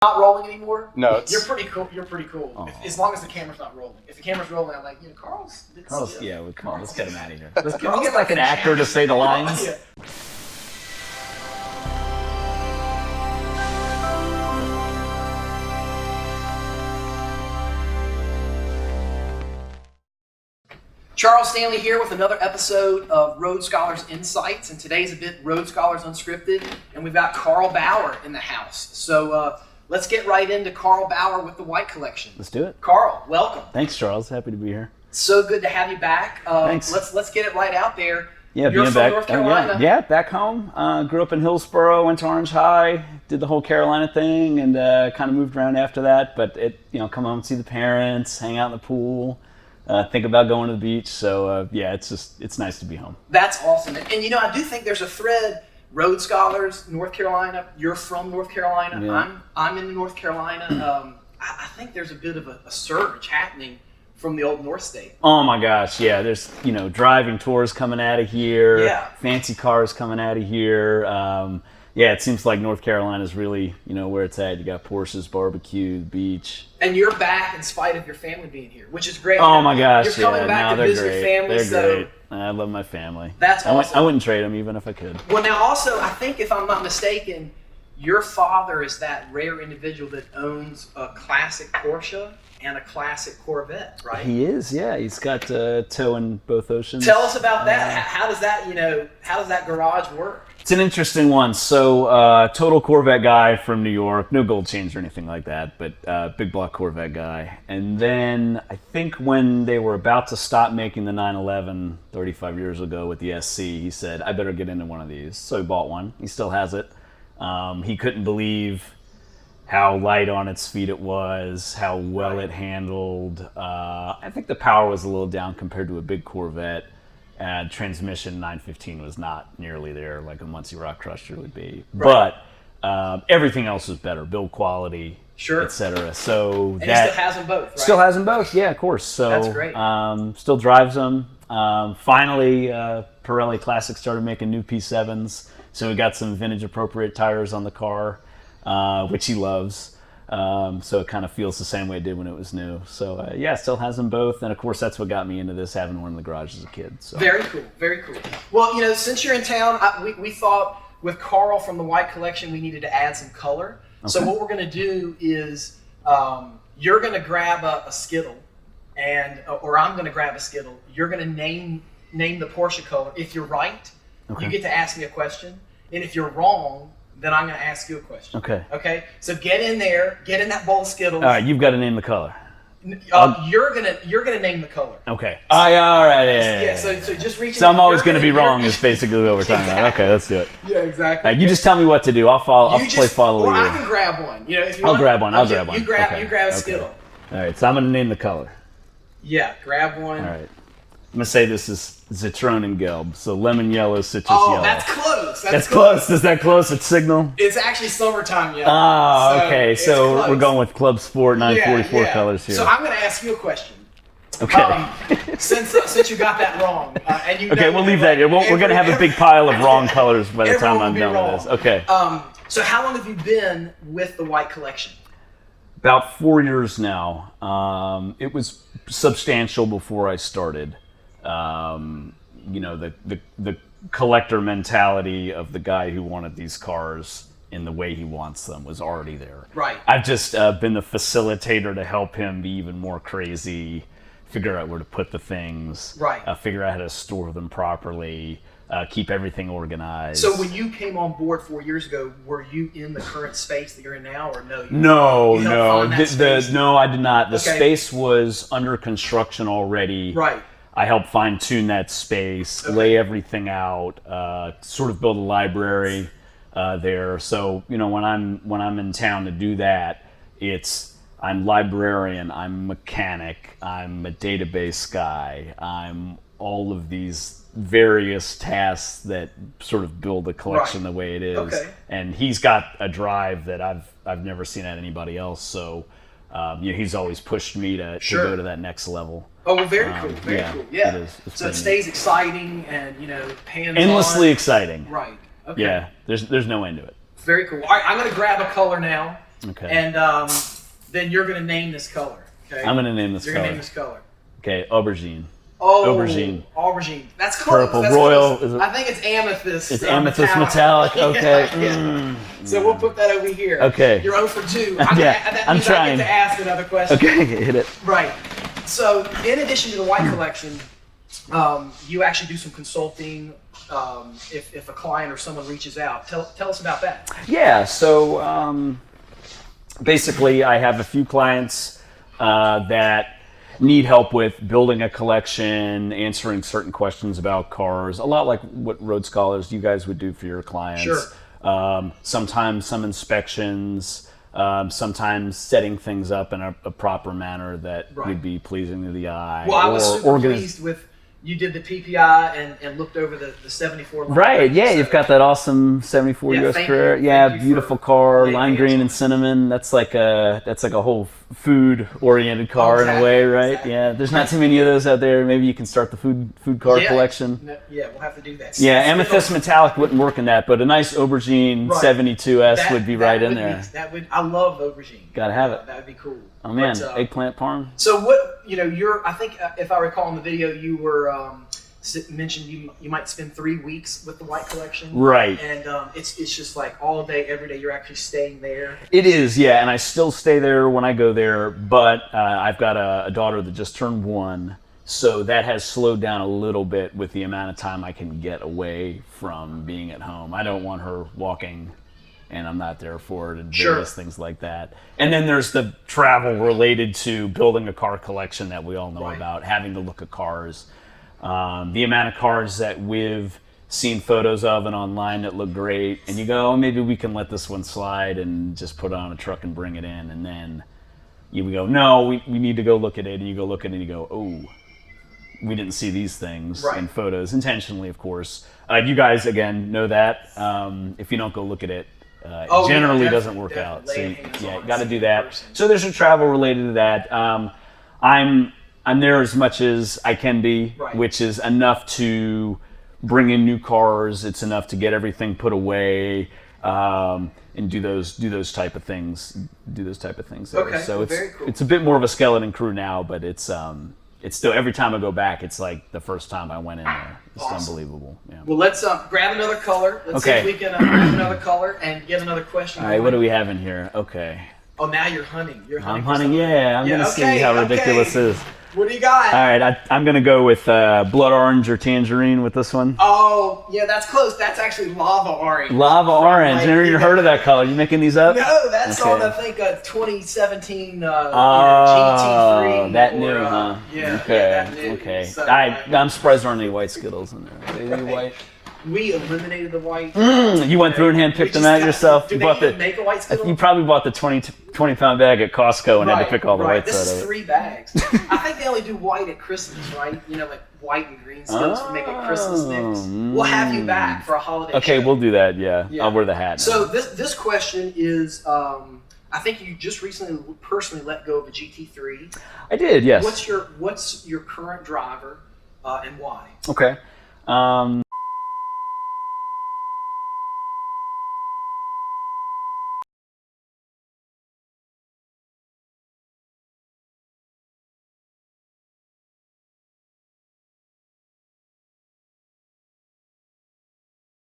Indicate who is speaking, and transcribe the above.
Speaker 1: Not rolling anymore?
Speaker 2: No, it's...
Speaker 1: You're pretty cool. You're pretty cool. As long as the camera's not rolling. If the camera's rolling, I'm like, Carl's.
Speaker 3: Yeah, come on, let's get him out of here. Can we get like an actor to say the lines?
Speaker 1: Yeah. Charles Stanley here with another episode of Road Scholars Insights, and today's a bit Road Scholars Unscripted, and we've got Carl Bauer in the house. So let's get right into Carl Bauer with the White Collection.
Speaker 3: Let's do it.
Speaker 1: Carl, welcome.
Speaker 3: Thanks, Charles. Happy to be here.
Speaker 1: So good to have you back.
Speaker 3: Thanks.
Speaker 1: Let's get it right out there.
Speaker 3: Yeah,
Speaker 1: You're
Speaker 3: being
Speaker 1: from
Speaker 3: back.
Speaker 1: North Carolina.
Speaker 3: Yeah, back home. Grew up in Hillsboro, went to Orange High, did the whole Carolina thing, and kind of moved around after that. But come home and see the parents, hang out in the pool. Think about going to the beach, so it's nice to be home.
Speaker 1: That's awesome, and I do think there's a thread. Road Scholars, North Carolina. You're from North Carolina.
Speaker 3: Yeah.
Speaker 1: I'm in North Carolina. I think there's a bit of a surge happening from the old North State.
Speaker 3: Oh my gosh, yeah. There's driving tours coming out of here.
Speaker 1: Yeah.
Speaker 3: Fancy cars coming out of here. It seems like North Carolina's really where it's at. You got Porsches, barbecue, the beach.
Speaker 1: And you're back in spite of your family being here, which is great.
Speaker 3: Oh my gosh,
Speaker 1: you're coming back to visit your family.
Speaker 3: They're great. I love my family.
Speaker 1: That's awesome.
Speaker 3: I wouldn't trade them even if I could.
Speaker 1: Well, now also, I think if I'm not mistaken, your father is that rare individual that owns a classic Porsche and a classic Corvette, right?
Speaker 3: He is, yeah. He's got toe in both oceans.
Speaker 1: Tell us about that. How does that garage work?
Speaker 3: It's an interesting one. So, total Corvette guy from New York. No gold chains or anything like that, but big block Corvette guy. And then I think when they were about to stop making the 911 35 years ago with the SC, he said, I better get into one of these. So he bought one. He still has it. He couldn't believe how light on its feet it was, how well it handled. I think the power was a little down compared to a big Corvette. Transmission 915 was not nearly there like a Muncie Rock Crusher would be.
Speaker 1: Right.
Speaker 3: But everything else was better, build quality,
Speaker 1: sure,
Speaker 3: etc. So
Speaker 1: and that he still has them both, right?
Speaker 3: Still has them both, yeah, of course. So
Speaker 1: that's great.
Speaker 3: Still drives them. Finally, Pirelli Classic started making new P7s, so we got some vintage appropriate tires on the car, which he loves. So it kind of feels the same way it did when it was new. So still has them both, and of course that's what got me into this, having one in the garage as a kid. So
Speaker 1: very cool, very cool. Well, since you're in town, we thought with Carl from the White Collection we needed to add some color. Okay. So what we're going to do is you're going to grab a Skittle, or I'm going to grab a Skittle. You're going to name the Porsche color. If you're right,
Speaker 3: okay,
Speaker 1: you get to ask me a question, and if you're wrong, then I'm going to ask you a question.
Speaker 3: Okay.
Speaker 1: Okay. So get in there, get in that bowl of Skittles.
Speaker 3: All right, you've got to name the color.
Speaker 1: You're gonna name the color.
Speaker 3: Okay. All right.
Speaker 1: Yeah. So just reach.
Speaker 3: So I'm always going to be wrong. Is basically what we're talking about. Okay, let's do it.
Speaker 1: Yeah, exactly.
Speaker 3: You just tell me what to do. I'll follow. I'll play follow you.
Speaker 1: Or I can grab one. If you
Speaker 3: I'll
Speaker 1: want,
Speaker 3: grab one. I'll grab one.
Speaker 1: You grab.
Speaker 3: Okay.
Speaker 1: You grab a Skittle.
Speaker 3: All right. So I'm going to name the color.
Speaker 1: Yeah. Grab one.
Speaker 3: All right. I'm going to say this is Zitronengelb, so lemon yellow, citrus yellow.
Speaker 1: Oh, that's close.
Speaker 3: That's close. Is that close? It's signal?
Speaker 1: It's actually summertime yellow.
Speaker 3: Oh, okay. So we're going with Club Sport 944 colors here.
Speaker 1: So I'm going to ask you a question.
Speaker 3: Okay.
Speaker 1: Since you got that wrong, and you.
Speaker 3: Okay, we'll leave that here. We're going to have a big pile of wrong colors by the time I'm done with this. Okay.
Speaker 1: So how long have you been with the White Collection?
Speaker 3: About 4 years now. It was substantial before I started. The collector mentality of the guy who wanted these cars in the way he wants them was already there.
Speaker 1: Right.
Speaker 3: I've just been the facilitator to help him be even more crazy, figure out where to put the things,
Speaker 1: right.
Speaker 3: Figure out how to store them properly, keep everything organized.
Speaker 1: So when you came on board 4 years ago, were you in the current space that you're in now, or no?
Speaker 3: No.
Speaker 1: No,
Speaker 3: I did not. The space was under construction already.
Speaker 1: Right.
Speaker 3: I helped fine-tune that space, lay everything out, sort of build a library there. So when I'm in town to do that, I'm librarian, I'm mechanic, I'm a database guy, I'm all of these various tasks that sort of build a collection the way it is.
Speaker 1: Okay.
Speaker 3: And he's got a drive that I've never seen at anybody else. So he's always pushed me to go to that next level.
Speaker 1: Oh, well, very cool. Very cool. Yeah.
Speaker 3: It is.
Speaker 1: So it stays exciting and hands-on.
Speaker 3: Endlessly exciting.
Speaker 1: Right. Okay.
Speaker 3: Yeah. There's no end to it.
Speaker 1: Very cool. All right, I'm going to grab a color now.
Speaker 3: Okay.
Speaker 1: And then you're going to name this color. Okay.
Speaker 3: I'm going to name this
Speaker 1: You're
Speaker 3: color.
Speaker 1: going to name this color.
Speaker 3: Okay, aubergine.
Speaker 1: Oh,
Speaker 3: Aubergine.
Speaker 1: Aubergine. That's close.
Speaker 3: Purple.
Speaker 1: That's
Speaker 3: Royal.
Speaker 1: close.
Speaker 3: Is it?
Speaker 1: I think it's amethyst.
Speaker 3: It's amethyst metallic. Okay.
Speaker 1: Yeah. So we'll put that over here.
Speaker 3: Okay.
Speaker 1: You're 0 for 2.
Speaker 3: Yeah, I'm trying.
Speaker 1: I get to ask another question.
Speaker 3: Okay, hit it.
Speaker 1: Right. So in addition to the white collection, you actually do some consulting. If a client or someone reaches out, tell us about that.
Speaker 3: Yeah. So basically, I have a few clients that need help with building a collection, answering certain questions about cars, a lot like what Road Scholars you guys would do for your clients.
Speaker 1: Sure.
Speaker 3: Sometimes some inspections, sometimes setting things up in a proper manner that would be pleasing to the eye.
Speaker 1: Well, I was super pleased with you did the PPI and looked over the 74 line.
Speaker 3: Right, yeah, you've got that awesome 74 US Career. Yeah, beautiful car, lime green and cinnamon. That's like a whole food-oriented car in a way, right? Exactly. Yeah, there's not too many of those out there. Maybe you can start the food car collection.
Speaker 1: Yeah, we'll have to do that.
Speaker 3: Yeah, amethyst metallic wouldn't work in that, but a nice aubergine 72S would be right in there.
Speaker 1: I love aubergine.
Speaker 3: Gotta have it.
Speaker 1: That would be cool.
Speaker 3: Oh man, eggplant parm.
Speaker 1: So what, I think if I recall in the video, you were mentioned you might spend 3 weeks with the white collection.
Speaker 3: Right.
Speaker 1: And it's just like all day, every day, you're actually staying there.
Speaker 3: It is, yeah, and I still stay there when I go there, but I've got a daughter that just turned 1, so that has slowed down a little bit with the amount of time I can get away from being at home. I don't want her walking and I'm not there for it, and various things like that. And then there's the travel related to building a car collection that we all know about, having to look at cars. The amount of cars that we've seen photos of and online that look great, and you go, oh, maybe we can let this one slide and just put it on a truck and bring it in. And then you go, no, we need to go look at it. And you go look at it and you go, oh, we didn't see these things in photos, intentionally, of course. You guys, again, know that. If you don't go look at it, it generally doesn't work out. So you got to do that. So there's a travel related to that. I'm there as much as I can be, which is enough to bring in new cars. It's enough to get everything put away and do those type of things.
Speaker 1: Okay.
Speaker 3: So
Speaker 1: very cool.
Speaker 3: It's a bit more of a skeleton crew now, but it's still, every time I go back, it's like the first time I went in there. It's unbelievable. Yeah.
Speaker 1: Well, let's grab another color. Let's see if we can grab another color and get another question.
Speaker 3: All right, what do we have in here? Okay.
Speaker 1: Oh, now you're hunting.
Speaker 3: I'm hunting, yeah. I'm going to see how ridiculous it is.
Speaker 1: What do you got?
Speaker 3: All right, I'm going to go with blood orange or tangerine with this one.
Speaker 1: Oh, yeah, that's close. That's actually lava orange.
Speaker 3: Lava orange. Never even heard of that color. You making these up?
Speaker 1: No, that's on, I think, 2017 GT3.
Speaker 3: That new, huh?
Speaker 1: Yeah.
Speaker 3: Okay,
Speaker 1: that new.
Speaker 3: okay.
Speaker 1: So,
Speaker 3: I'm surprised there aren't any white Skittles in there. Are they any white?
Speaker 1: We eliminated the white.
Speaker 3: You went through and handpicked them out yourself.
Speaker 1: Do they even make a white Skittle?
Speaker 3: You probably bought the 20-pound bag at Costco and had to pick all the whites out of it.
Speaker 1: This is 3 bags. I think they only do white at Christmas, right? Like white and green Skittles to make a Christmas mix. We'll have you back for a holiday
Speaker 3: Okay,
Speaker 1: show.
Speaker 3: We'll do that, yeah. I'll wear the hat now.
Speaker 1: So this question is, I think you just recently personally let go of a GT3.
Speaker 3: I did, yes.
Speaker 1: What's your current driver and why?
Speaker 3: Okay.